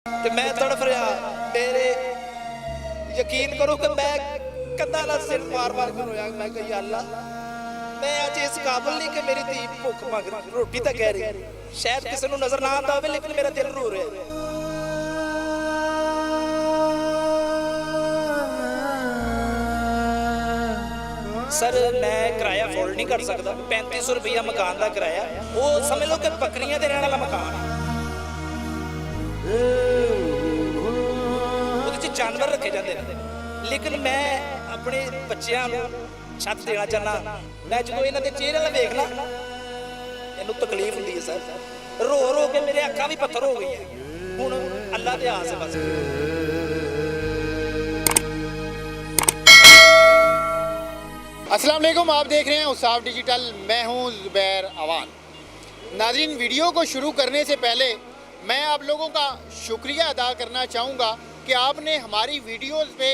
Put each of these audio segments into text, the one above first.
ਤੇ ਮੈਂ ਤੜਫ ਰਿਹਾ। ਮੇਰੇ ਯਕੀਨ ਕਰੋ ਕਿ ਮੈਂ ਕੰਧਾਂ ਨਾਲ ਸਿਰ ਮਾਰ-ਮਾਰ ਕੇ ਰੋਇਆ। ਮੈਂ ਕਿਹਾ ਅੱਲਾ, मैं आज इस काबिल नहीं कि मेरी धी भुख मंग रही, रोटी तक कह रही। शायद किसी को नजर ना आता हो, लेकिन मेरा दिल रो रहा है। सर मैं किराया अफोर्ड नहीं कर सकता। 3500 रुपया मकान का किराया, वो समझ लो कि बकरियां दे रहने वाला मकान है। जानवर रखे जाते हैं, लेकिन मैं अपने बच्चों को छत देना चाहना। मैं जो इन्हों के चेहरे वाल वेख ला, इनू तकलीफ होती है सर। रो रो के मेरे अखां भी पत्थर हो गई है। हुण अल्लाह दे आस बस। अस्सलाम वालेकुम, आप देख रहे हैं उसाफ डिजिटल। मैं हूं ज़ुबैर अवान। नाज़रीन, वीडियो को शुरू करने से पहले मैं आप लोगों का शुक्रिया अदा करना चाहूँगा कि आपने हमारी वीडियोस पे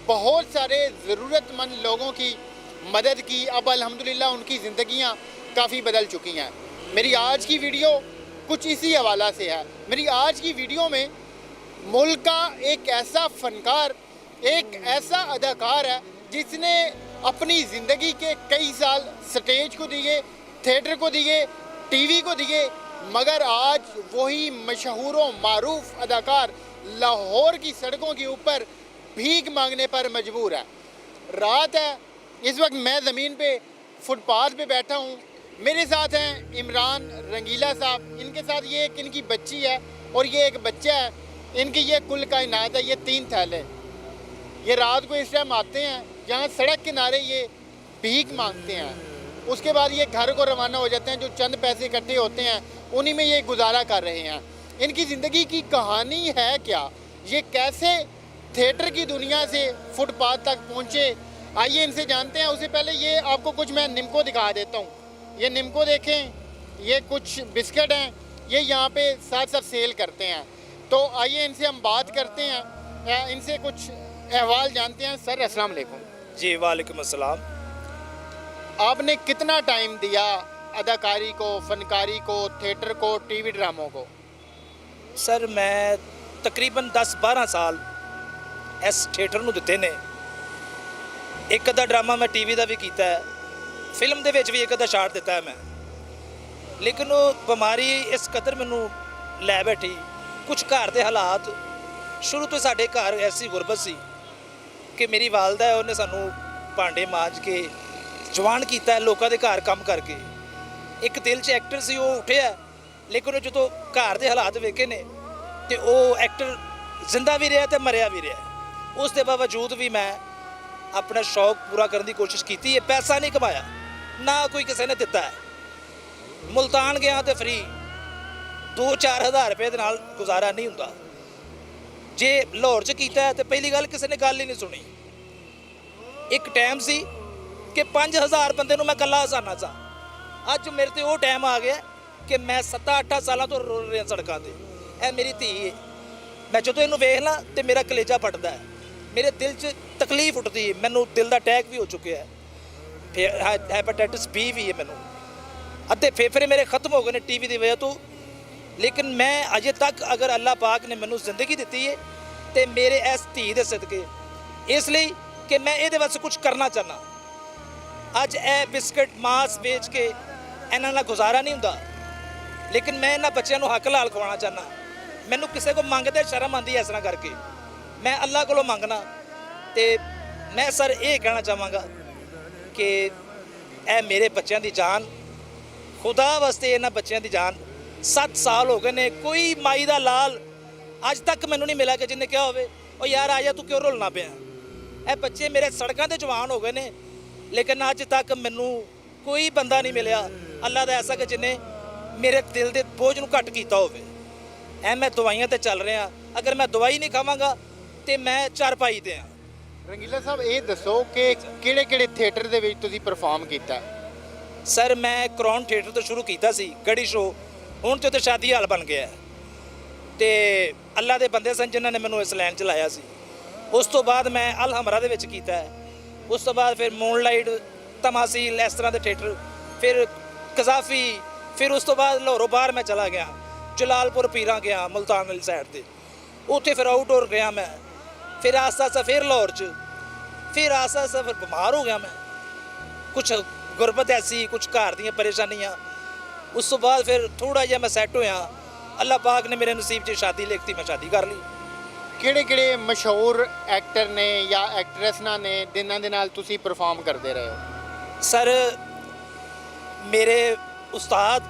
बहुत सारे ज़रूरतमंद लोगों की मदद की। अब अल्हम्दुलिल्लाह उनकी ज़िंदगियाँ काफ़ी बदल चुकी हैं। मेरी आज की वीडियो कुछ इसी हवाला से है। मेरी आज की वीडियो में मुल्क का एक ऐसा फ़नकार, एक ऐसा अदाकार है जिसने अपनी ज़िंदगी के कई साल स्टेज को दिए, थिएटर को दिए, टीवी को दिए, मगर आज वही मशहूर व मारूफ अदाकार लाहौर की सड़कों के ऊपर भीख मांगने पर मजबूर है। रात है, इस वक्त मैं ज़मीन पे फुटपाथ पे बैठा हूँ। मेरे साथ हैं इमरान रंगीला साहब, इनके साथ ये एक इनकी बच्ची है और ये एक बच्चा है। इनकी ये कुल कायनात है, ये 3 थैले। ये रात को इस टाइम आते हैं, यहाँ सड़क किनारे ये भीख मांगते हैं। उसके बाद ये घर को रवाना हो जाते हैं। जो चंद पैसे इकट्ठे होते हैं उन्हीं में ये गुजारा कर रहे हैं। इनकी ज़िंदगी की कहानी है क्या, ये कैसे थिएटर की दुनिया से फुटपाथ तक पहुँचे, आइए इनसे जानते हैं। उससे पहले ये आपको कुछ मैं निम्को दिखा देता हूँ। ये निम्को देखें, ये कुछ बिस्किट हैं, ये यहाँ पे साथ साथ सेल करते हैं। तो आइए इनसे हम बात करते हैं, इनसे कुछ अहवाल जानते हैं। सर अस्सलाम वालेकुम। जी वालेकुम अस्सलाम। आपने कितना टाइम दिया अदाकारी को, फनकारी को, थिएटर को, टीवी ड्रामों को? सर मैं तकरीबन 10-12 साल इस थिएटर ਨੂੰ ਦਿੱਤੇ ਨੇ। ਇੱਕ ਅੱਧਾ ਡਰਾਮਾ ਮੈਂ ਟੀਵੀ ਦਾ ਵੀ ਕੀਤਾ ਹੈ, ਫਿਲਮ ਦੇ ਵਿੱਚ ਵੀ ਇੱਕ ਅੱਧਾ ਸ਼ਾਟ ਦਿੱਤਾ ਹੈ ਮੈਂ। ਲੇਕਿਨ ਉਹ ਬਿਮਾਰੀ ਇਸ ਕਦਰ ਮੈਨੂੰ ਲੈ ਬੈਠੀ। ਕੁਝ ਘਰ ਦੇ ਹਾਲਾਤ, ਸ਼ੁਰੂ ਤੋਂ ਸਾਡੇ ਘਰ ਐਸੀ ਗੁਰਬਤ ਸੀ ਕਿ ਮੇਰੀ ਵਾਲਦਾ ਹੈ, ਉਹਨੇ ਸਾਨੂੰ ਭਾਂਡੇ ਮਾਂਜ ਕੇ ਜਵਾਨ ਕੀਤਾ ਲੋਕਾਂ ਦੇ ਘਰ ਕੰਮ ਕਰਕੇ। ਇੱਕ ਦਿਲ 'ਚ ਐਕਟਰ ਸੀ, ਉਹ ਉੱਠਿਆ, ਲੇਕਿਨ ਜਦੋਂ ਘਰ ਦੇ ਹਾਲਾਤ ਵੇਖੇ ਨੇ ਤੇ ਉਹ ਐਕਟਰ ਜ਼ਿੰਦਾ ਵੀ ਰਿਹਾ ਤੇ ਮਰਿਆ ਵੀ ਰਿਹਾ। ਉਸ ਦੇ ਬਾਵਜੂਦ ਵੀ ਮੈਂ ਆਪਣਾ ਸ਼ੌਕ ਪੂਰਾ ਕਰਨ ਦੀ ਕੋਸ਼ਿਸ਼ ਕੀਤੀ ਹੈ। ਪੈਸਾ ਨਹੀਂ ਕਮਾਇਆ, ਨਾ ਕੋਈ ਕਿਸੇ ਨੇ ਦਿੱਤਾ ਹੈ। ਮੁਲਤਾਨ ਗਿਆ ਤੇ ਫਰੀ 2-4 ਹਜ਼ਾਰ ਰੁਪਏ ਦੇ ਨਾਲ ਗੁਜ਼ਾਰਾ ਨਹੀਂ ਹੁੰਦਾ। ਜੇ ਲਾਹੌਰ 'ਚ ਕੀਤਾ ਤੇ ਪਹਿਲੀ ਗੱਲ ਕਿਸੇ ਨੇ ਗੱਲ ਹੀ ਨਹੀਂ ਸੁਣੀ। ਇੱਕ ਟਾਈਮ ਸੀ ਕਿ 5000 ਬੰਦੇ ਨੂੰ ਮੈਂ ਇਕੱਲਾ ਹਸਾਨਾ ਸਾਂ। ਅੱਜ ਮੇਰੇ ਤੇ ਉਹ ਟਾਈਮ ਆ ਗਿਆ ਕਿ ਮੈਂ 7-8 ਸਾਲਾਂ ਤੋਂ ਰੋ ਰਿਹਾ ਸੜਕਾਂ ਤੇ। ਇਹ ਮੇਰੀ ਧੀ ਹੈ। ਮੈਂ ਜਦੋਂ ਇਹਨੂੰ ਵੇਖ ਲਾਂ ਤੇ ਮੇਰਾ ਕਲੇਜਾ ਫਟਦਾ ਹੈ, ਮੇਰੇ ਦਿਲ 'ਚ ਤਕਲੀਫ ਉੱਠਦੀ ਹੈ। ਮੈਨੂੰ ਦਿਲ ਦਾ ਅਟੈਕ ਵੀ ਹੋ ਚੁੱਕਿਆ ਹੈ, ਫਿਰ ਹੈਪੇਟਾਈਟਸ B ਵੀ ਹੈ ਮੈਨੂੰ। ਅੱਧੇ ਫੇਫੜੇ ਮੇਰੇ ਖਤਮ ਹੋ ਗਏ ਨੇ ਟੀਵੀ ਦੀ ਵਜ੍ਹਾ ਤੋਂ। ਲੇਕਿਨ ਮੈਂ ਅਜੇ ਤੱਕ, ਅਗਰ ਅੱਲਾਹ ਪਾਕ ਨੇ ਮੈਨੂੰ ਜ਼ਿੰਦਗੀ ਦਿੱਤੀ ਹੈ ਤੇ ਮੇਰੇ ਇਸ ਧੀ ਦੇ ਸਦਕੇ, ਇਸ ਲਈ ਕਿ ਮੈਂ ਇਹਦੇ ਵਾਸਤੇ ਕੁਝ ਕਰਨਾ ਚਾਹੁੰਦਾ। ਅੱਜ ਇਹ ਬਿਸਕਟ ਮਾਸ ਵੇਚ ਕੇ ਇਹਨਾਂ ਨਾਲ ਗੁਜ਼ਾਰਾ ਨਹੀਂ ਹੁੰਦਾ, ਲੇਕਿਨ ਮੈਂ ਇਹਨਾਂ ਬੱਚਿਆਂ ਨੂੰ ਹੱਕ ਲਾਲ ਖਵਾਉਣਾ ਚਾਹੁੰਦਾ। ਮੈਨੂੰ ਕਿਸੇ ਕੋ ਮੰਗਦੇ ਸ਼ਰਮ ਆਉਂਦੀ ਇਸ ਤਰ੍ਹਾਂ ਕਰਕੇ। ਮੈਂ ਅੱਲਾਹ ਕੋਲੋਂ ਮੰਗਣਾ ਤੇ ਮੈਂ ਸਰ ਇਹ ਕਹਿਣਾ ਚਾਹਾਂਗਾ ਕਿ ਇਹ ਮੇਰੇ ਬੱਚਿਆਂ ਦੀ ਜਾਨ, ਖੁਦਾ ਵਾਸਤੇ ਇਹਨਾਂ ਬੱਚਿਆਂ ਦੀ ਜਾਨ। 7 ਸਾਲ ਹੋ ਗਏ ਨੇ, ਕੋਈ ਮਾਈ ਦਾ ਲਾਲ ਅੱਜ ਤੱਕ ਮੈਨੂੰ ਨਹੀਂ ਮਿਲਿਆ ਕਿ ਜਿਹਨੇ ਕਿਹਾ ਹੋਵੇ ਉਹ ਯਾਰ ਆ ਜਾ, ਤੂੰ ਕਿਉਂ ਰੁਲਣਾ ਪਿਆ। ਇਹ ਬੱਚੇ ਮੇਰੇ ਸੜਕਾਂ 'ਤੇ ਜਵਾਨ ਹੋ ਗਏ ਨੇ, ਲੇਕਿਨ ਅੱਜ ਤੱਕ ਮੈਨੂੰ ਕੋਈ ਬੰਦਾ ਨਹੀਂ ਮਿਲਿਆ ਅੱਲਾਹ ਦਾ ਐਸਾ ਕਿ ਜਿਹਨੇ ਮੇਰੇ ਦਿਲ ਦੇ ਬੋਝ ਨੂੰ ਘੱਟ ਕੀਤਾ ਹੋਵੇ। ਐ ਮੈਂ ਦਵਾਈਆਂ ਤੇ ਚੱਲ ਰਿਹਾ, ਅਗਰ ਮੈਂ ਦਵਾਈ ਨਹੀਂ ਖਾਵਾਂਗਾ ਤੇ ਮੈਂ ਚਾਰਪਾਈ ਤੇ ਹਾਂ। ਰੰਗੀਲਾ ਸਾਹਿਬ, ਇਹ ਦੱਸੋ ਕਿ ਕਿਹੜੇ ਥੀਏਟਰ ਦੇ ਵਿੱਚ ਤੁਸੀਂ ਪਰਫਾਰਮ ਕੀਤਾ? ਸਰ ਮੈਂ ਕਰਾਊਨ ਥੀਏਟਰ ਤੋਂ ਸ਼ੁਰੂ ਕੀਤਾ ਸੀ, ਗੜੀ ਸ਼ੋਅ। ਹੁਣ ਤੇ ਸ਼ਾਦੀ ਹਾਲ ਬਣ ਗਿਆ ਤੇ ਅੱਲਾਹ ਦੇ ਬੰਦੇ ਸਨ ਜਿਨ੍ਹਾਂ ਨੇ ਮੈਨੂੰ ਇਸ ਲਾਈਨ 'ਚ ਲਾਇਆ ਸੀ। ਉਸ ਤੋਂ ਬਾਅਦ ਮੈਂ ਅਲ ਹਮਰਾ ਦੇ ਵਿੱਚ ਕੀਤਾ ਹੈ। ਉਸ ਤੋਂ ਬਾਅਦ ਫਿਰ ਮੂਨਲਾਈਟ, ਤਮਾਸੀਲ, ਇਸ ਤਰ੍ਹਾਂ ਦੇ ਥੀਏਟਰ, ਫਿਰ ਕਜ਼ਾਫੀ, ਫਿਰ ਉਸ ਤੋਂ ਬਾਅਦ ਲਾਹੌਰੋਂ ਬਾਹਰ ਮੈਂ ਚਲਾ ਗਿਆ, ਜਲਾਲਪੁਰ ਪੀਰਾਂ ਗਿਆ, ਮੁਲਤਾਨ ਵਾਲੀ ਸਾਈਡ 'ਤੇ। ਉੱਥੇ ਫਿਰ ਆਊਟਡੋਰ ਗਿਆ ਮੈਂ, ਫਿਰ ਆਸਤਾ ਆਸਤਾ ਫਿਰ ਲਾਹੌਰ 'ਚ, ਫਿਰ ਆਸਤਾ ਆਸਤਾ ਫਿਰ ਬਿਮਾਰ ਹੋ ਗਿਆ ਮੈਂ, ਕੁਛ ਗੁਰਬਤ ਐਸੀ, ਕੁਛ ਘਰ ਦੀਆਂ ਪਰੇਸ਼ਾਨੀਆਂ। ਉਸ ਤੋਂ ਬਾਅਦ ਫਿਰ ਥੋੜ੍ਹਾ ਜਿਹਾ ਮੈਂ ਸੈੱਟ ਹੋਇਆ, ਅੱਲਾਹ ਪਾਕ ਨੇ ਮੇਰੇ ਨਸੀਬ 'ਚ ਸ਼ਾਦੀ ਲਿਖਤੀ, ਮੈਂ ਸ਼ਾਦੀ ਕਰ ਲਈ। ਕਿਹੜੇ ਮਸ਼ਹੂਰ ਐਕਟਰ ਨੇ ਜਾਂ ਐਕਟਰੈਸਾਂ ਨੇ ਜਿਨ੍ਹਾਂ ਦੇ ਨਾਲ ਤੁਸੀਂ ਪਰਫਾਰਮ ਕਰਦੇ ਰਹੇ ਹੋ? ਸਰ ਮੇਰੇ ਉਸਤਾਦ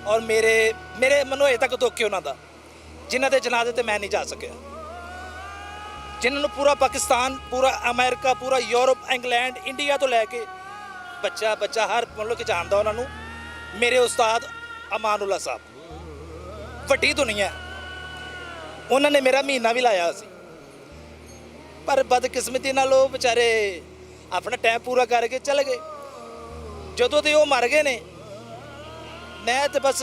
ਔਰ ਮੇਰੇ ਮੈਨੂੰ ਅਜੇ ਤੱਕ ਦੁੱਖ ਹੈ ਉਹਨਾਂ ਦਾ, ਜਿਨ੍ਹਾਂ ਦੇ ਜਨਾਜ਼ੇ ਤੇ ਮੈਂ ਨਹੀਂ ਜਾ ਸਕਿਆ, ਜਿਨ੍ਹਾਂ ਨੂੰ ਪੂਰਾ ਪਾਕਿਸਤਾਨ, ਪੂਰਾ ਅਮਰੀਕਾ, ਪੂਰਾ ਯੂਰਪ, ਇੰਗਲੈਂਡ, ਇੰਡੀਆ ਤੋਂ ਲੈ ਕੇ ਬੱਚਾ ਹਰ ਮਤਲਬ ਕਿ ਜਾਣਦਾ ਉਹਨਾਂ ਨੂੰ। ਮੇਰੇ ਉਸਤਾਦ ਅਮਾਨੁੱਲਾ ਸਾਹਿਬ, ਵੱਡੀ ਦੁਨੀਆ, ਉਹਨਾਂ ਨੇ ਮੇਰਾ ਮਹੀਨਾ ਵੀ ਲਾਇਆ ਸੀ, ਪਰ ਬਦਕਿਸਮਤੀ ਨਾਲ ਉਹ ਵਿਚਾਰੇ ਆਪਣਾ ਟਾਈਮ ਪੂਰਾ ਕਰਕੇ ਚਲੇ ਗਏ। ਜਦੋਂ ਤੇ ਉਹ ਮਰ ਗਏ ਨੇ, ਮੈਂ ਤੇ ਬਸ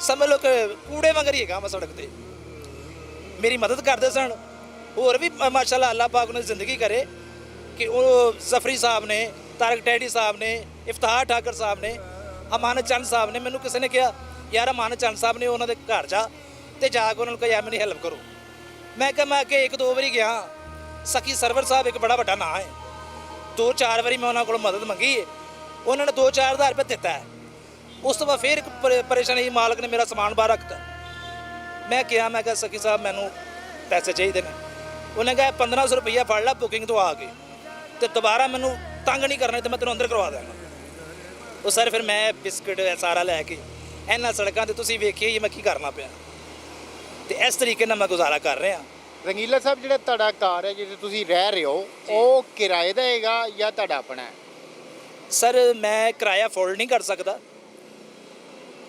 ਸਮਝ ਲਓ ਕਿ ਕੂੜੇ ਵਾਂਗਰ ਹੀ ਹੈਗਾ ਮੈਂ ਸੜਕ ਤੇ। ਮੇਰੀ ਮਦਦ ਕਰਦੇ ਸਨ ਹੋਰ ਵੀ ਮਾਸ਼ਾਅੱਲਾ, ਅੱਲਾਹ ਪਾਕ ਨੂੰ ਜ਼ਿੰਦਗੀ ਕਰੇ ਕਿ ਉਹ ਜ਼ਫਰੀ ਸਾਹਿਬ ਨੇ, ਤਾਰਕ ਟੈਡੀ ਸਾਹਿਬ ਨੇ, ਇਫਤਾਰ ਠਾਕਰ ਸਾਹਿਬ ਨੇ, ਅਮਾਨਤ ਚੰਦ ਸਾਹਿਬ ਨੇ। ਮੈਨੂੰ ਕਿਸੇ ਨੇ ਕਿਹਾ ਯਾਰ ਅਮਾਨਤ ਚੰਦ ਸਾਹਿਬ ਨੇ, ਉਹਨਾਂ ਦੇ ਘਰ ਜਾ ਤੇ ਜਾ ਕੇ ਉਹਨਾਂ ਨੂੰ ਕਿਹਾ ਯਾਰ ਮੇਰੀ ਹੈਲਪ ਕਰੋ। ਮੈਂ ਕਿਹਾ ਮੈਂ ਅੱਗੇ 1-2 ਵਾਰੀ ਗਿਆ, ਸਕੀ ਸਰਵਰ ਸਾਹਿਬ ਇੱਕ ਬੜਾ ਵੱਡਾ ਨਾਂ ਹੈ, 2-4 ਵਾਰੀ ਮੈਂ ਉਹਨਾਂ ਕੋਲ ਮਦਦ ਮੰਗੀ ਹੈ, ਉਹਨਾਂ ਨੇ 2-4 ਹਜ਼ਾਰ ਰੁਪਏ ਦਿੱਤਾ ਹੈ। ਉਸ ਤੋਂ ਬਾਅਦ ਫਿਰ ਇੱਕ ਪਰੇਸ਼ਾਨੀ, ਮਾਲਕ ਨੇ ਮੇਰਾ ਸਮਾਨ ਬਾਹਰ ਰੱਖਤਾ। ਮੈਂ ਕਿਹਾ ਸਕੀ ਸਾਹਿਬ ਮੈਨੂੰ ਪੈਸੇ ਚਾਹੀਦੇ ਨੇ। ਉਹਨੇ ਕਿਹਾ 1500 ਰੁਪਈਆ ਫੜ ਲਾ ਬੁਕਿੰਗ ਤੋਂ ਆ ਕੇ, ਤੇ ਦੁਬਾਰਾ ਮੈਨੂੰ ਤੰਗ ਨਹੀਂ ਕਰਨਾ ਤੇ ਮੈਂ ਤੈਨੂੰ ਅੰਦਰ ਕਰਵਾ ਦਾਂਗਾ। ਉਹ ਸਰ ਫਿਰ ਮੈਂ ਬਿਸਕੁਟ ਸਾਰਾ ਲੈ ਕੇ ਇਹਨਾਂ ਸੜਕਾਂ ਤੇ ਤੁਸੀਂ ਵੇਖੀਏ ਮੈਂ ਕੀ ਕਰਨਾ ਪਿਆ, ਤੇ ਇਸ ਤਰੀਕੇ ਨਾਲ ਮੈਂ ਗੁਜ਼ਾਰਾ ਕਰ ਰਿਹਾ। ਰੰਗੀਲਾ ਸਾਹਿਬ, ਜਿਹੜਾ ਤੁਹਾਡਾ ਘਰ ਹੈ ਜਿੱਥੇ ਤੁਸੀਂ ਰਹਿ ਰਹੇ ਹੋ, ਉਹ ਕਿਰਾਏ ਦਾ ਹੈਗਾ ਜਾਂ ਤੁਹਾਡਾ ਆਪਣਾ ਹੈ? ਸਰ ਮੈਂ ਕਿਰਾਇਆ ਅਫੋਰਡ ਨਹੀਂ ਕਰ ਸਕਦਾ,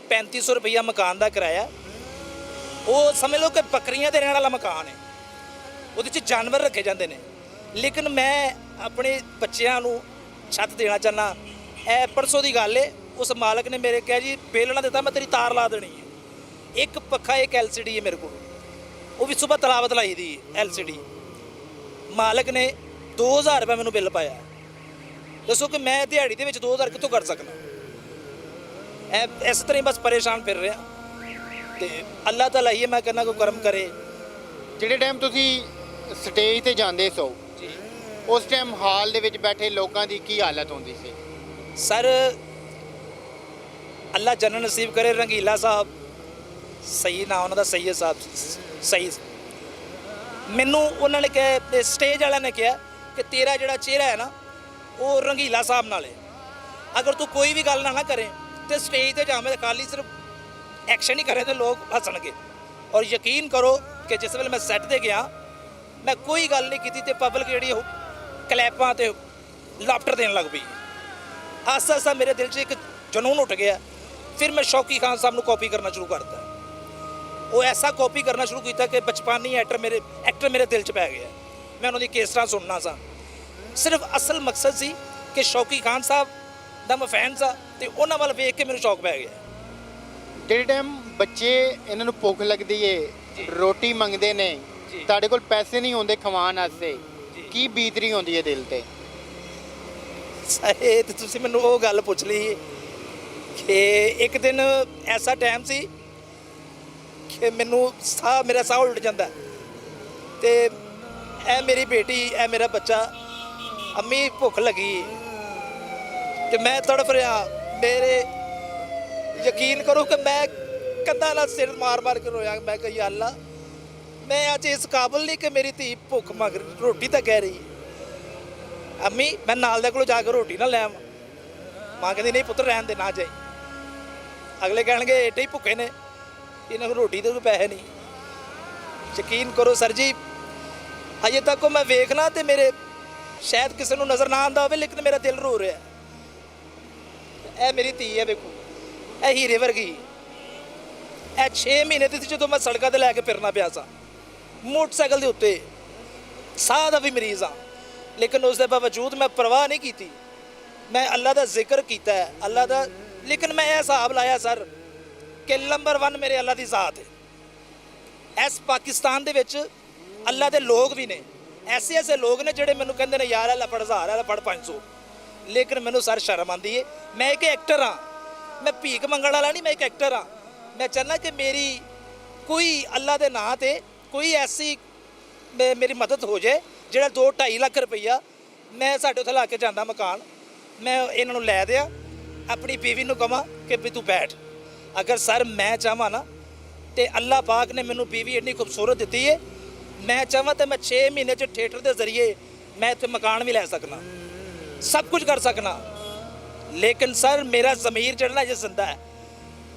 3500 ਰੁਪਈਆ ਮਕਾਨ ਦਾ ਕਿਰਾਇਆ। ਉਹ ਸਮਝ ਲਓ ਕਿ ਬੱਕਰੀਆਂ ਦੇ ਰਹਿਣ ਵਾਲਾ ਮਕਾਨ ਹੈ, ਉਹਦੇ 'ਚ ਜਾਨਵਰ ਰੱਖੇ ਜਾਂਦੇ ਨੇ, ਲੇਕਿਨ ਮੈਂ ਆਪਣੇ ਬੱਚਿਆਂ ਨੂੰ ਛੱਤ ਦੇਣਾ ਚਾਹੁੰਦਾ। ਇਹ ਪਰਸੋਂ ਦੀ ਗੱਲ ਹੈ, ਉਸ ਮਾਲਕ ਨੇ ਮੇਰੇ ਕਿਹਾ ਜੀ ਬਿੱਲ ਨਾ ਦਿੱਤਾ ਮੈਂ ਤੇਰੀ ਤਾਰ ਲਾ ਦੇਣੀ ਹੈ। ਇੱਕ ਪੱਖਾ, ਇੱਕ LCD ਹੈ ਮੇਰੇ ਕੋਲ, ਉਹ ਵੀ ਸੁਬਹ ਤਲਾਵਤ ਲਾਈ ਦੀ LCD। ਮਾਲਕ ਨੇ 2000 ਰੁਪਏ ਮੈਨੂੰ ਬਿੱਲ ਪਾਇਆ। ਦੱਸੋ ਕਿ ਮੈਂ ਦਿਹਾੜੀ ਦੇ ਵਿੱਚ 2000 ਕਿੱਥੋਂ ਕਰ ਸਕਦਾ? ਇਸ ਤਰ੍ਹਾਂ ਹੀ ਬਸ ਪਰੇਸ਼ਾਨ ਫਿਰ ਰਿਹਾ, ਤੇ ਅੱਲਾਹ ਤਾਲਾ ਹੀ ਮੈਂ ਕਹਿੰਦਾ ਕੋਈ ਕਰਮ ਕਰੇ। ਜਿਹੜੇ ਟਾਈਮ ਤੁਸੀਂ ਸਟੇਜ ਤੇ ਜਾਂਦੇ ਸੋ ਜੀ ਉਸ ਟਾਈਮ ਹਾਲ ਦੇ ਵਿੱਚ ਬੈਠੇ ਲੋਕਾਂ ਦੀ ਕੀ ਹਾਲਤ ਹੁੰਦੀ ਸੀ? ਸਰ ਅੱਲਾਹ ਜੰਨਤ ਨਸੀਬ ਕਰੇ, ਰੰਗੀਲਾ ਸਾਹਿਬ, ਸਹੀ ਨਾਂ ਉਹਨਾਂ ਦਾ ਸਈਦ ਸਾਹਿਬ, ਸਹੀ, ਮੈਨੂੰ ਉਹਨਾਂ ਨੇ ਕਿਹਾ, ਸਟੇਜ ਵਾਲਿਆਂ ਨੇ ਕਿਹਾ ਕਿ ਤੇਰਾ ਜਿਹੜਾ ਚਿਹਰਾ ਹੈ ਨਾ ਉਹ ਰੰਗੀਲਾ ਸਾਹਿਬ ਨਾਲ ਹੈ, ਅਗਰ ਤੂੰ ਕੋਈ ਵੀ ਗੱਲ ਨਾ ਕਰੇ ਤੇ ਸਟੇਜ ਤੇ ਜਾਵੇਂ ਖਾਲੀ ਸਿਰਫ ਐਕਸ਼ਨ ਹੀ ਕਰੇ ਤੇ ਲੋਕ ਹੱਸਣਗੇ। ਔਰ ਯਕੀਨ ਕਰੋ ਕਿ ਜਿਸ ਵੇਲੇ ਮੈਂ ਸੈੱਟ ਤੇ ਗਿਆ, ਮੈਂ ਕੋਈ ਗੱਲ ਨਹੀਂ ਕੀਤੀ ਤੇ ਪਬਲਿਕ ਜਿਹੜੀ ਉਹ ਕਲੈਪਾਂ ਤੇ ਲਾਫਟਰ ਦੇਣ ਲੱਗ ਪਈ। ਆਸਤਾ ਆਸਤਾ ਮੇਰੇ ਦਿਲ 'ਚ ਇੱਕ ਜਨੂਨ ਉੱਠ ਗਿਆ। ਫਿਰ ਮੈਂ ਸ਼ੌਕੀ ਖਾਨ ਸਾਹਿਬ ਨੂੰ ਕਾਪੀ ਕਰਨਾ ਸ਼ੁਰੂ ਕਰਤਾ। ਉਹ ਐਸਾ ਕਾਪੀ ਕਰਨਾ ਸ਼ੁਰੂ ਕੀਤਾ ਕਿ ਬਚਪਨੀ ਐਕਟਰ ਮੇਰੇ ਦਿਲ 'ਚ ਪੈ ਗਿਆ। ਮੈਂ ਉਹਨਾਂ ਦੀ ਕੇਸਟਾਂ ਸੁਣਨਾ ਸਾਂ, ਸਿਰਫ ਅਸਲ ਮਕਸਦ ਸੀ ਕਿ ਸ਼ੌਕੀ ਖਾਨ ਸਾਹਿਬ ਦਾ ਮੈਂ ਫੈਨ ਸਾਂ, ਤੇ ਉਹਨਾਂ ਵੱਲ ਵੇਖ ਕੇ ਮੈਨੂੰ ਸ਼ੌਕ ਪੈ ਗਿਆ। ਜਿਹੜੇ ਟਾਈਮ ਬੱਚੇ ਇਹਨਾਂ ਨੂੰ ਭੁੱਖ ਲੱਗਦੀ ਏ, ਰੋਟੀ ਮੰਗਦੇ ਨੇ, ਤੁਹਾਡੇ ਕੋਲ ਪੈਸੇ ਨਹੀਂ ਹੁੰਦੇ ਖਵਾਉਣ ਵਾਸਤੇ, ਕੀ ਬੀਤਰੀ ਹੁੰਦੀ ਹੈ ਦਿਲ ਤੇ? ਇਹ ਤੇ ਤੁਸੀਂ ਮੈਨੂੰ ਉਹ ਗੱਲ ਪੁੱਛ ਲਈ ਕਿ ਇੱਕ ਦਿਨ ਐਸਾ ਟਾਈਮ ਸੀ ਕਿ ਮੇਰਾ ਸਾਹ ਉਲਟ ਜਾਂਦਾ, ਤੇ ਇਹ ਮੇਰੀ ਬੇਟੀ, ਇਹ ਮੇਰਾ ਬੱਚਾ, ਅੰਮੀ ਭੁੱਖ ਲੱਗੀ, ਤੇ ਮੈਂ ਤੜਫ ਰਿਹਾ। ਮੇਰੇ ਯਕੀਨ ਕਰੋ ਕਿ ਮੈਂ ਕੰਧਾਂ ਨਾਲ ਸਿਰ ਮਾਰ ਕੇ ਰੋਇਆ। ਮੈਂ ਕਿਹਾ ਯਾ ਅੱਲਾ, ਮੈਂ ਅੱਜ ਇਸ ਕਾਬਲ ਨਹੀਂ ਕਿ ਮੇਰੀ ਧੀ ਭੁੱਖ ਮੰਗ ਰੋਟੀ ਤਾਂ ਕਹਿ ਰਹੀ। ਅੰਮੀ ਮੈਂ ਨਾਲ ਦੇ ਕੋਲ ਜਾ ਕੇ ਰੋਟੀ ਨਾ ਲੈ ਆਵਾਂ? ਮਾਂ ਕਹਿੰਦੀ ਨਹੀਂ ਪੁੱਤਰ ਰਹਿਣ ਦੇ, ਨਾ ਜਾਈ। ਅਗਲੇ ਕਹਿਣਗੇ ਏਡੇ ਹੀ ਭੁੱਖੇ ਨੇ, ਇਹਨਾਂ ਕੋਲ ਰੋਟੀ ਦੇ ਵੀ ਪੈਸੇ ਨਹੀਂ। ਯਕੀਨ ਕਰੋ ਸਰ ਜੀ, ਹਜੇ ਤੱਕ ਮੈਂ ਵੇਖਣਾ ਤੇ ਮੇਰੇ ਸ਼ਾਇਦ ਕਿਸੇ ਨੂੰ ਨਜ਼ਰ ਨਾ ਆਉਂਦਾ ਹੋਵੇ, ਲੇਕਿਨ ਮੇਰਾ ਦਿਲ ਰੋ ਰਿਹਾ। ਇਹ ਮੇਰੀ ਧੀ ਹੈ, ਵੇਖੋ, ਇਹ ਹੀਰੇ ਵਰਗੀ। ਇਹ 6 ਮਹੀਨੇ ਦੀ ਸੀ ਜਦੋਂ ਮੈਂ ਸੜਕਾਂ ਤੇ ਲੈ ਕੇ ਫਿਰਨਾ ਪਿਆ ਸਾਂ, ਮੋਟਰਸਾਈਕਲ ਦੇ ਉੱਤੇ, ਸਾਹ ਦਾ ਵੀ ਮਰੀਜ਼ ਹਾਂ, ਲੇਕਿਨ ਉਸ ਦੇ ਬਾਵਜੂਦ ਮੈਂ ਪਰਵਾਹ ਨਹੀਂ ਕੀਤੀ। ਮੈਂ ਅੱਲਾ ਦਾ ਜ਼ਿਕਰ ਕੀਤਾ ਹੈ, ਅੱਲਾ ਦਾ, ਲੇਕਿਨ ਮੈਂ ਇਹ ਹਿਸਾਬ ਲਾਇਆ ਸਰ ਕਿ ਨੰਬਰ 1 ਮੇਰੇ ਅੱਲਾ ਦੀ ਜ਼ਾਤ ਹੈ। ਇਸ ਪਾਕਿਸਤਾਨ ਦੇ ਵਿੱਚ ਅੱਲਾ ਦੇ ਲੋਕ ਵੀ ਨੇ, ਐਸੇ ਲੋਕ ਨੇ ਜਿਹੜੇ ਮੈਨੂੰ ਕਹਿੰਦੇ ਨੇ ਯਾਰ ਅੱਲਾ ਫੜ 1000, ਅੱਲਾ ਫੜ 500, ਲੇਕਿਨ ਮੈਨੂੰ ਸਰ ਸ਼ਰਮ ਆਉਂਦੀ ਹੈ। ਮੈਂ ਇੱਕ ਐਕਟਰ ਹਾਂ, ਮੈਂ ਭੀਖ ਮੰਗਣ ਵਾਲਾ ਨਹੀਂ, ਮੈਂ ਇੱਕ ਐਕਟਰ ਹਾਂ। ਮੈਂ ਚਾਹੁੰਦਾ ਕਿ ਮੇਰੀ ਕੋਈ ਅੱਲਾ ਦੇ ਨਾਂ ਤੇ ਕੋਈ ਐਸੀ ਮੇਰੀ ਮਦਦ ਹੋ ਜਾਏ ਜਿਹੜਾ 2-2.5 ਲੱਖ ਰੁਪਈਆ ਮੈਂ ਸਾਡੇ ਉੱਥੇ ਲਾ ਕੇ ਜਾਂਦਾ ਮਕਾਨ, ਮੈਂ ਇਹਨਾਂ ਨੂੰ ਲੈ ਦਿਆਂ, ਆਪਣੀ ਬੀਵੀ ਨੂੰ ਕਹਾਂ ਕਿ ਵੀ ਤੂੰ ਬੈਠ। ਅਗਰ ਸਰ ਮੈਂ ਚਾਹਾਂ ਨਾ ਤੇ ਅੱਲਾਹ ਪਾਕ ਨੇ ਮੈਨੂੰ ਬੀਵੀ ਇੰਨੀ ਖੂਬਸੂਰਤ ਦਿੱਤੀ ਹੈ, ਮੈਂ ਚਾਹਾਂ ਤੇ ਮੈਂ 6 ਮਹੀਨੇ 'ਚ ਥੀਏਟਰ ਦੇ ਜ਼ਰੀਏ ਮੈਂ ਇੱਥੇ ਮਕਾਨ ਵੀ ਲੈ ਸਕਣਾ, ਸਭ ਕੁਝ ਕਰ ਸਕਣਾ। ਲੇਕਿਨ ਸਰ ਮੇਰਾ ਜ਼ਮੀਰ ਜਿਹੜਾ ਜੇ ਜ਼ਿੰਦਾ ਹੈ,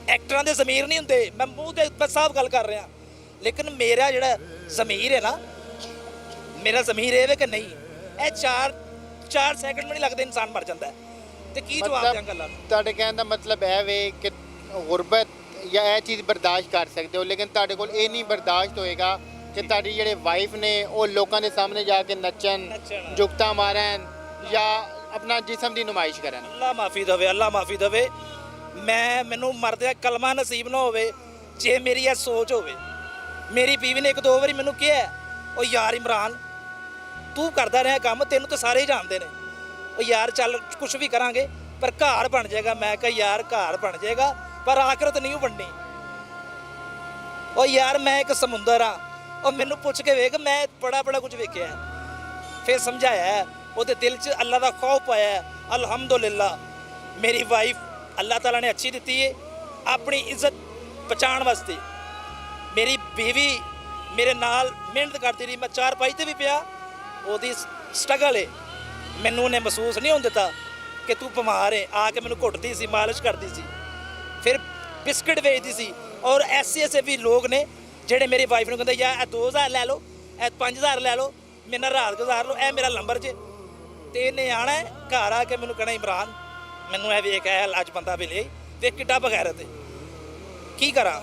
ਐਕਟਰਾਂ ਦੇ ਜ਼ਮੀਰ ਨਹੀਂ ਹੁੰਦੇ, ਮੈਂ ਮੂੰਹ ਤੇ ਬਸ ਸਾਫ਼ ਗੱਲ ਕਰ ਰਿਹਾ, ਲੇਕਿਨ ਮੇਰਾ ਜਿਹੜਾ ਜ਼ਮੀਰ ਹੈ ਨਾ, ਮੇਰਾ ਜ਼ਮੀਰ ਇਹ ਵੇ ਕਿ ਨਹੀਂ, ਇਹ 4 ਸੈਕਿੰਡ ਵੀ ਨਹੀਂ ਲੱਗਦੇ ਇਨਸਾਨ ਮਰ ਜਾਂਦਾ ਹੈ। ਤੇ ਕੀ ਜਵਾਬ ਦਿਆਂ ਗੱਲਾਂ ਨੂੰ? ਤੁਹਾਡੇ ਕਹਿਣ ਦਾ ਮਤਲਬ ਇਹ ਵੇ ਕਿ ਗੁਰਬਤ ਜਾਂ ਇਹ ਚੀਜ਼ ਬਰਦਾਸ਼ਤ ਕਰ ਸਕਦੇ ਹੋ, ਲੇਕਿਨ ਤੁਹਾਡੇ ਕੋਲ ਇਹ ਨਹੀਂ ਬਰਦਾਸ਼ਤ ਹੋਏਗਾ ਕਿ ਤੁਹਾਡੀ ਜਿਹੜੇ ਵਾਈਫ ਨੇ ਉਹ ਲੋਕਾਂ ਦੇ ਸਾਹਮਣੇ ਜਾ ਕੇ ਨੱਚਣ, ਜੁਗਤਾ ਮਾਰਨ ਜਾਂ ਆਪਣਾ ਜਿਸਮ ਦੀ ਨੁਮਾਇਸ਼ ਕਰਨ। ਅੱਲਾ ਮਾਫੀ ਦੇਵੇ, ਅੱਲਾ ਮਾਫੀ ਦੇਵੇ। ਮੈਨੂੰ ਮਰਦਿਆਂ ਕਲਮਾ ਨਸੀਬ ਨਾ ਹੋਵੇ ਜੇ ਮੇਰੀ ਇਹ ਸੋਚ ਹੋਵੇ। ਮੇਰੀ ਬੀਵੀ ਨੇ 1-2 ਵਾਰੀ ਮੈਨੂੰ ਕਿਹਾ, ਉਹ ਯਾਰ ਇਮਰਾਨ ਤੂੰ ਕਰਦਾ ਰਿਹਾ ਕੰਮ, ਤੈਨੂੰ ਤਾਂ ਸਾਰੇ ਹੀ ਜਾਣਦੇ ਨੇ, ਉਹ ਯਾਰ ਚੱਲ ਕੁਛ ਵੀ ਕਰਾਂਗੇ ਪਰ ਘਰ ਬਣ ਜਾਏਗਾ। ਮੈਂ ਕਿਹਾ ਯਾਰ ਘਰ ਬਣ ਜਾਏਗਾ ਪਰ ਆਖਰਤ ਨਹੀਂ ਬਣਨੀ। ਉਹ ਯਾਰ ਮੈਂ ਇੱਕ ਸਮੁੰਦਰ ਆ, ਉਹ ਮੈਨੂੰ ਪੁੱਛ ਕੇ ਵੇਖ, ਮੈਂ ਬੜਾ ਕੁਝ ਵੇਖਿਆ। ਫਿਰ ਸਮਝਾਇਆ, ਉਹਦੇ ਦਿਲ 'ਚ ਅੱਲਾ ਦਾ ਖੌਫ ਪਾਇਆ। ਅਲਹਮਦੁਲਿਲਾ ਮੇਰੀ ਵਾਈਫ ਅੱਲਾਹ ਤਾਲਾ ਨੇ ਅੱਛੀ ਦਿੱਤੀ ਹੈ ਆਪਣੀ ਇੱਜ਼ਤ ਬਚਾਉਣ ਵਾਸਤੇ। ਮੇਰੀ ਬੀਵੀ ਮੇਰੇ ਨਾਲ ਮਿਹਨਤ ਕਰਦੀ ਰਹੀ, ਮੈਂ 4 ਪਾਈ ਤੇ ਵੀ ਪਿਆ, ਉਹਦੀ ਸਟਰਗਲ ਹੈ। ਮੈਨੂੰ ਉਹਨੇ ਮਹਿਸੂਸ ਨਹੀਂ ਹੋਣ ਦਿੱਤਾ ਕਿ ਤੂੰ ਬਿਮਾਰ ਹੈ। ਆ ਕੇ ਮੈਨੂੰ ਘੁੱਟਦੀ ਸੀ, ਮਾਲਿਸ਼ ਕਰਦੀ ਸੀ, ਫਿਰ ਬਿਸਕਟ ਵੇਚਦੀ ਸੀ। ਔਰ ਐਸੇ ਵੀ ਲੋਕ ਨੇ ਜਿਹੜੇ ਮੇਰੀ ਵਾਈਫ ਨੂੰ ਕਹਿੰਦੇ ਯਾਰ ਇਹ 2000 ਲੈ ਲਓ, ਇਹ 5000 ਲੈ ਲਓ, ਮੇਰੇ ਨਾਲ ਰਾਤ ਗੁਜ਼ਾਰ ਲਓ, ਇਹ ਮੇਰਾ ਨੰਬਰ ਜੇ। ਤੇ ਇਹਨੇ ਆਣਾ ਘਰ ਆ ਕੇ ਮੈਨੂੰ ਕਹਿਣਾ ਇਮਰਾਨ ਮੈਨੂੰ ਇਹ ਵੇਖ ਹੈ ਅੱਜ ਬੰਦਾ ਮਿਲੇ ਵੇਖ ਕਿੱਡਾ ਬਗੈਰਤ ਹੈ। ਕੀ ਕਰਾਂ?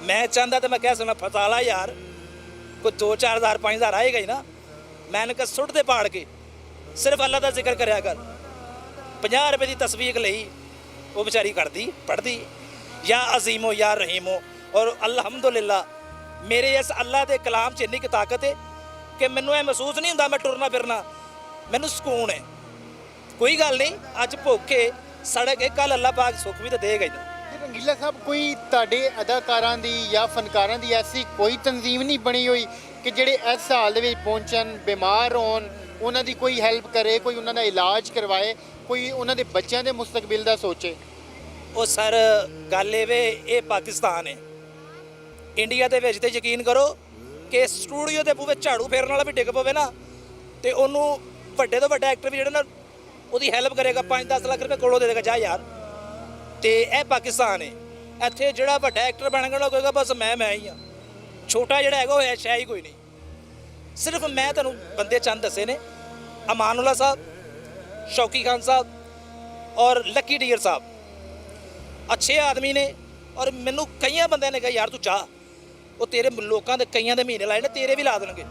ਮੈਂ ਚਾਹੁੰਦਾ ਤਾਂ ਮੈਂ ਕਹਿ ਸਕਦਾ ਫਸਾ ਲਾ ਯਾਰ, ਕੋਈ 2-4 ਹਜ਼ਾਰ 5 ਹਜ਼ਾਰ ਆਏਗਾ ਹੀ ਨਾ। ਮੈਂ ਕਿਹਾ ਸੁੱਟ ਦੇ ਪਾੜ ਕੇ, ਸਿਰਫ ਅੱਲਾ ਦਾ ਜ਼ਿਕਰ ਕਰਿਆ ਕਰ। 50 ਰੁਪਏ ਦੀ ਤਸਬੀਹ ਲਈ ਉਹ ਵਿਚਾਰੀ ਕਰਦੀ ਪੜ੍ਹਦੀ ਯਾ ਅਜ਼ੀਮੋ ਯਾ ਰਹੀਮੋ। ਔਰ ਅਲਹਮਦੁਲਿਲਾ ਮੇਰੇ ਇਸ ਅੱਲਾ ਦੇ ਕਲਾਮ 'ਚ ਇੰਨੀ ਕੁ ਤਾਕਤ ਹੈ ਕਿ ਮੈਨੂੰ ਇਹ ਮਹਿਸੂਸ ਨਹੀਂ ਹੁੰਦਾ ਮੈਂ ਟੁਰਨਾ ਫਿਰਨਾ, ਮੈਨੂੰ ਸਕੂਨ ਹੈ। ਕੋਈ ਗੱਲ ਨਹੀਂ, ਅੱਜ ਭੁੱਖੇ ਸੜਕ ਹੈ, ਕੱਲ ਅੱਲਾ ਪਾਕ ਸੁੱਖ ਵੀ ਤਾਂ ਦੇਗਾ ਹੀ ਨਾ। ਰੰਗੀਲਾ ਸਾਹਿਬ, ਕੋਈ ਤੁਹਾਡੇ ਅਦਾਕਾਰਾਂ ਦੀ ਜਾਂ ਫਨਕਾਰਾਂ ਦੀ ਐਸੀ ਕੋਈ ਤਨਜ਼ੀਮ ਨਹੀਂ ਬਣੀ ਹੋਈ ਕਿ ਜਿਹੜੇ ਇਸ ਹਾਲ ਦੇ ਵਿੱਚ ਪਹੁੰਚਣ, ਬਿਮਾਰ ਹੋਣ, ਉਹਨਾਂ ਦੀ ਕੋਈ ਹੈਲਪ ਕਰੇ, ਕੋਈ ਉਹਨਾਂ ਦਾ ਇਲਾਜ ਕਰਵਾਏ, ਕੋਈ ਉਹਨਾਂ ਦੇ ਬੱਚਿਆਂ ਦੇ ਮੁਸਤਕਬਲ ਦਾ ਸੋਚੇ? ਉਹ ਸਰ ਗੱਲ ਇਹ ਵੇ, ਇਹ ਪਾਕਿਸਤਾਨ ਹੈ। ਇੰਡੀਆ ਦੇ ਵਿੱਚ ਤੇ ਯਕੀਨ ਕਰੋ ਕਿ ਸਟੂਡੀਓ ਦੇ ਬੂਹੇ ਝਾੜੂ ਫੇਰਨ ਵਾਲਾ ਵੀ ਡਿੱਗ ਪਵੇ ਨਾ ਤੇ ਉਹਨੂੰ ਵੱਡੇ ਤੋਂ ਵੱਡਾ ਐਕਟਰ ਵੀ ਜਿਹੜਾ ਨਾ ਉਹਦੀ ਹੈਲਪ ਕਰੇਗਾ, 5-10 ਲੱਖ ਰੁਪਏ ਕੋਲੋਂ ਦੇ ਦੇਗਾ, ਜਾ ਯਾਰ। ਤੇ ਇਹ ਪਾਕਿਸਤਾਨ ਹੈ। ਇੱਥੇ ਜਿਹੜਾ ਵੱਡਾ ਐਕਟਰ ਬਣੇਗਾ ਨਾ ਕਹੇਗਾ ਬਸ ਮੈਂ ਹੀ ਹਾਂ, ਛੋਟਾ ਜਿਹੜਾ ਹੈਗਾ ਉਹ ਹੈ ਸ਼ੈ ਹੀ ਕੋਈ ਨਹੀਂ। ਸਿਰਫ ਮੈਂ ਤੁਹਾਨੂੰ ਬੰਦੇ ਚੰਦ ਦੱਸੇ ਨੇ, ਅਮਾਨੁੱਲਾ ਸਾਹਿਬ, ਸ਼ੌਕੀ ਖਾਨ ਸਾਹਿਬ ਔਰ ਲੱਕੀ ਡੀਅਰ ਸਾਹਿਬ, ਅੱਛੇ ਆਦਮੀ ਨੇ। ਔਰ ਮੈਨੂੰ ਕਈਆਂ ਬੰਦਿਆਂ ਨੇ ਕਿਹਾ ਯਾਰ ਤੂੰ ਚਾਹ, ਉਹ ਤੇਰੇ ਲੋਕਾਂ ਦੇ ਕਈਆਂ ਦੇ ਮਹੀਨੇ ਲਾਏ ਨੇ, ਤੇਰੇ ਵੀ ਲਾ ਦੇਣਗੇ।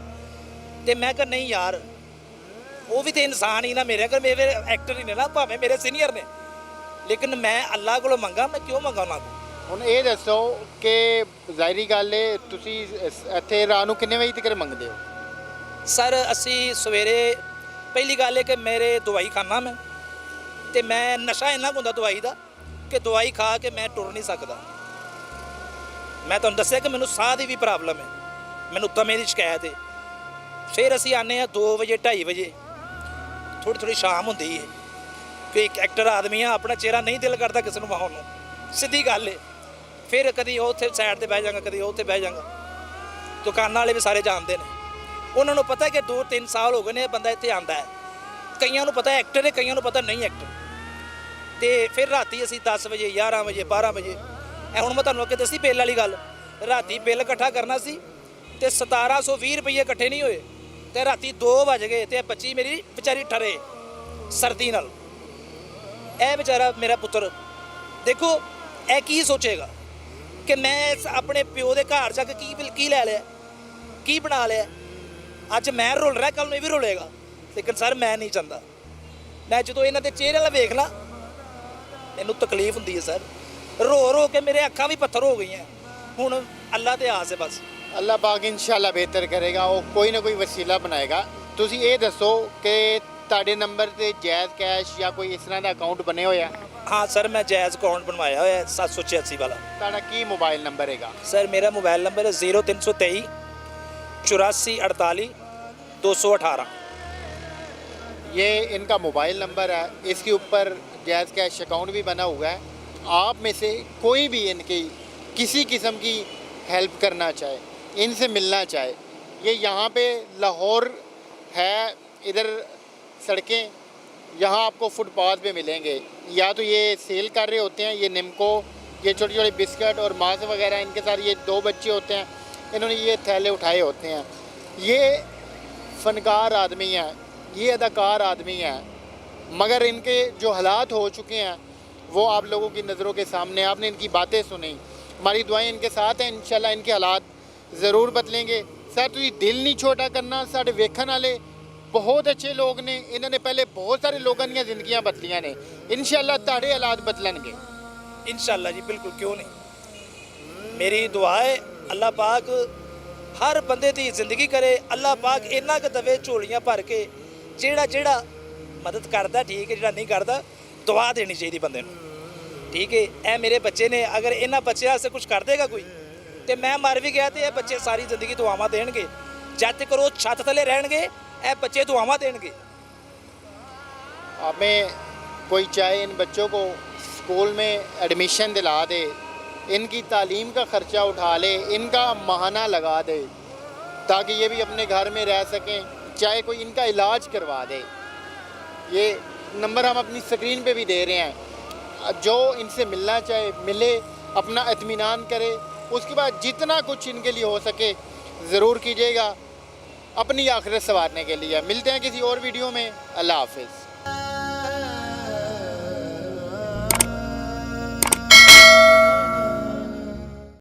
ਤੇ ਮੈਂ ਕਿਹਾ ਨਹੀਂ ਯਾਰ, ਉਹ ਵੀ ਤੇ ਇਨਸਾਨ ਹੀ ਨਾ, ਮੇਰੇ ਅਗਰ ਮੇਰੇ ਐਕਟਰ ਹੀ ਨੇ ਨਾ, ਭਾਵੇਂ ਮੇਰੇ ਸੀਨੀਅਰ ਨੇ, ਲੇਕਿਨ ਮੈਂ ਅੱਲਾਹ ਕੋਲੋਂ ਮੰਗਾ, ਮੈਂ ਕਿਉਂ ਮੰਗਾ ਉਹਨਾਂ ਕੋਲ? ਹੁਣ ਇਹ ਦੱਸੋ ਕਿ ਜ਼ਾਹਿਰੀ ਗੱਲ ਹੈ ਤੁਸੀਂ ਇੱਥੇ ਰਾਤ ਨੂੰ ਕਿੰਨੇ ਵਜੇ ਤੱਕ ਮੰਗਦੇ ਹੋ? ਸਰ ਅਸੀਂ ਸਵੇਰੇ, ਪਹਿਲੀ ਗੱਲ ਹੈ ਕਿ ਮੇਰੇ ਦਵਾਈ ਖਾਨਾ ਮੈਂ, ਤੇ ਮੈਂ ਨਸ਼ਾ ਇੰਨਾ ਕੁ ਹੁੰਦਾ ਦਵਾਈ ਦਾ ਕਿ ਦਵਾਈ ਖਾ ਕੇ ਮੈਂ ਟੁਰ ਨਹੀਂ ਸਕਦਾ। ਮੈਂ ਤੁਹਾਨੂੰ ਦੱਸਿਆ ਕਿ ਮੈਨੂੰ ਸਾਹ ਦੀ ਵੀ ਪ੍ਰੋਬਲਮ ਹੈ, ਮੈਨੂੰ ਦਮੇ ਦੀ ਸ਼ਿਕਾਇਤ ਹੈ। ਫਿਰ ਅਸੀਂ ਆਨੇ ਆ 2 ਵਜੇ 2:30 ਵਜੇ, ਥੋੜੀ ਸ਼ਾਮ ਹੁੰਦੀ ਹੈ ਕਿ ਇੱਕ ਐਕਟਰ ਆਦਮੀ ਆ, ਆਪਣਾ ਚਿਹਰਾ ਨਹੀਂ ਦਿਲ ਕਰਦਾ ਕਿਸੇ ਨੂੰ ਵਾਹਣ ਨੂੰ, ਸਿੱਧੀ ਗੱਲ ਹੈ। ਫਿਰ ਕਦੀ ਉਹ ਉੱਥੇ ਸਾਈਡ ਤੇ ਬਹਿ ਜਾਂਗਾ, ਕਦੀ ਉਹ ਉੱਥੇ ਬਹਿ ਜਾਂਗਾ। ਦੁਕਾਨਾਂ ਵਾਲੇ ਵੀ ਸਾਰੇ ਜਾਣਦੇ ਨੇ, ਉਹਨਾਂ ਨੂੰ ਪਤਾ ਕਿ 2-3 ਸਾਲ ਹੋ ਗਏ ਨੇ ਇਹ ਬੰਦਾ ਇੱਥੇ ਆਂਦਾ ਹੈ। ਕਈਆਂ ਨੂੰ ਪਤਾ ਐਕਟਰ ਹੈ, ਕਈਆਂ ਨੂੰ ਪਤਾ ਨਹੀਂ ਐਕਟਰ। ਤੇ ਫਿਰ ਰਾਤੀ ਅਸੀਂ 10 ਵਜੇ 11 ਵਜੇ 12 ਵਜੇ, ਇਹ ਹੁਣ ਮੈਂ ਤੁਹਾਨੂੰ ਅੱਗੇ ਦੱਸੀ ਬਿੱਲ ਵਾਲੀ ਗੱਲ, ਰਾਤੀ ਬਿੱਲ ਇਕੱਠਾ ਕਰਨਾ ਸੀ ਤੇ 1720 ਰੁਪਏ ਇਕੱਠੇ ਨਹੀਂ ਹੋਏ ਤੇ ਰਾਤੀ 2 ਵਜ ਗਏ ਤੇ ਬੱਚੀ ਮੇਰੀ ਵਿਚਾਰੀ ਠਰੇ ਸਰਦੀ ਨਾਲ। ਇਹ ਵਿਚਾਰਾ ਮੇਰਾ ਪੁੱਤਰ ਦੇਖੋ ਇਹ ਕੀ ਸੋਚੇਗਾ ਕਿ ਮੈਂ ਆਪਣੇ ਪਿਓ ਦੇ ਘਰ ਜਾ ਕੇ ਕੀ ਲੈ ਲਿਆ, ਕੀ ਬਣਾ ਲਿਆ। ਅੱਜ ਮੈਂ ਰੁਲ ਰਿਹਾ, ਕੱਲ ਨੂੰ ਇਹ ਵੀ ਰੁਲੇਗਾ। ਲੇਕਿਨ ਸਰ ਮੈਂ ਨਹੀਂ ਚਾਹੁੰਦਾ। ਮੈਂ ਜਦੋਂ ਇਹਨਾਂ ਦੇ ਚਿਹਰੇ ਵਾਲਾ ਵੇਖ ਲਾਂ ਮੈਨੂੰ ਤਕਲੀਫ ਹੁੰਦੀ ਹੈ ਸਰ, ਰੋ ਕੇ ਮੇਰੇ ਅੱਖਾਂ ਵੀ ਪੱਥਰ ਹੋ ਗਈਆਂ। ਹੁਣ ਅੱਲਾ ਤੇ ਆਸ ਹੈ ਬਸ, ਅੱਲਾਹ ਪਾਕ ਇਨਸ਼ਾਅੱਲਾ ਬਿਹਤਰ ਕਰੇਗਾ, ਉਹ ਕੋਈ ਨਾ ਕੋਈ ਵਸੀਲਾ ਬਣਾਏਗਾ। ਤੁਸੀਂ ਇਹ ਦੱਸੋ ਕਿ ਤੁਹਾਡੇ ਨੰਬਰ ਤੇ ਜਾਇਜ਼ ਕੈਸ਼ ਜਾਂ ਕੋਈ ਇਸ ਤਰ੍ਹਾਂ ਦਾ ਅਕਾਊਂਟ ਬਣੇ ਹੋਇਆ? ਹਾਂ ਸਰ, ਮੈਂ ਜਾਇਜ਼ ਅਕਾਊਂਟ ਬਣਵਾਇਆ ਹੋਇਆ ਹੈ 786 ਵਾਲਾ। ਤੁਹਾਡਾ ਕੀ ਮੋਬਾਈਲ ਨੰਬਰ ਹੈਗਾ? ਸਰ ਮੇਰਾ ਮੋਬਾਈਲ ਨੰਬਰ ਹੈ 0323 8448 ये इनका मोबाइल नंबर है, इसके ऊपर जैज़ कैश अकाउंट भी बना हुआ है। आप में से कोई भी इनकी किसी किस्म की हेल्प करना चाहे, इनसे मिलना चाहे, ये यहाँ पे लाहौर है, इधर सड़कें, यहाँ आपको फुटपाथ पे मिलेंगे। या तो ये सेल कर रहे होते हैं, ये निमको, ये छोटे छोटे बिस्किट और मांस वगैरह, इनके साथ ये 2 बच्चे होते हैं, इन्होंने ये थैले उठाए होते हैं। ये फनकार आदमी हैं, ये अदाकार आदमी हैं, मगर इनके जो हालात हो चुके हैं वो आप लोगों की नज़रों के सामने, आपने इनकी बातें सुनी। हमारी दुआएं इनके साथ हैं, इंशाल्लाह इनके हालात ज़रूर बदलेंगे। सर तुझे दिल नहीं छोटा करना, साढ़े वेखन वाले बहुत अच्छे लोग ने, इन्होंने पहले बहुत सारे लोगों दी जिंदगियां बदलियां ने, इंशाल्लाह ताड़े हालात बदलणगे इंशाल्लाह जी, बिल्कुल, क्यों नहीं। मेरी दुआ है अल्लाह पाक हर बंदे की जिंदगी करे, अल्लाह पाक इन्ना क दवे झोलियां भर के, जेड़ा जेड़ा मदद करता ठीक है, जेड़ा नहीं करता दुआ देनी चाहिए बंदे नूं, ठीक है। ए मेरे बच्चे ने, अगर इन्हां बच्चों वास्ते कुछ कर देगा कोई, तो मैं मर भी गया तो ये बच्चे सारी जिंदगी दुआवां देणगे, जद तक वो छत थले रहणगे ए बच्चे दुआवां देणगे। हमें कोई चाहे इन बच्चों को स्कूल में एडमिशन दिला दे, इनकी तालीम का ख़र्चा उठा ले, इनका माहाना लगा दे, ताकि ये भी अपने घर में रह सकें, चाहे कोई इनका इलाज करवा दे। ये नंबर हम अपनी स्क्रीन पे भी दे रहे हैं, जो इनसे मिलना चाहे मिले, अपना इत्मीनान करे, उसके बाद जितना कुछ इनके लिए हो सके ज़रूर कीजिएगा, अपनी आखिरत संवारने के लिए। मिलते हैं किसी और वीडियो में। अल्लाह हाफ़िज़।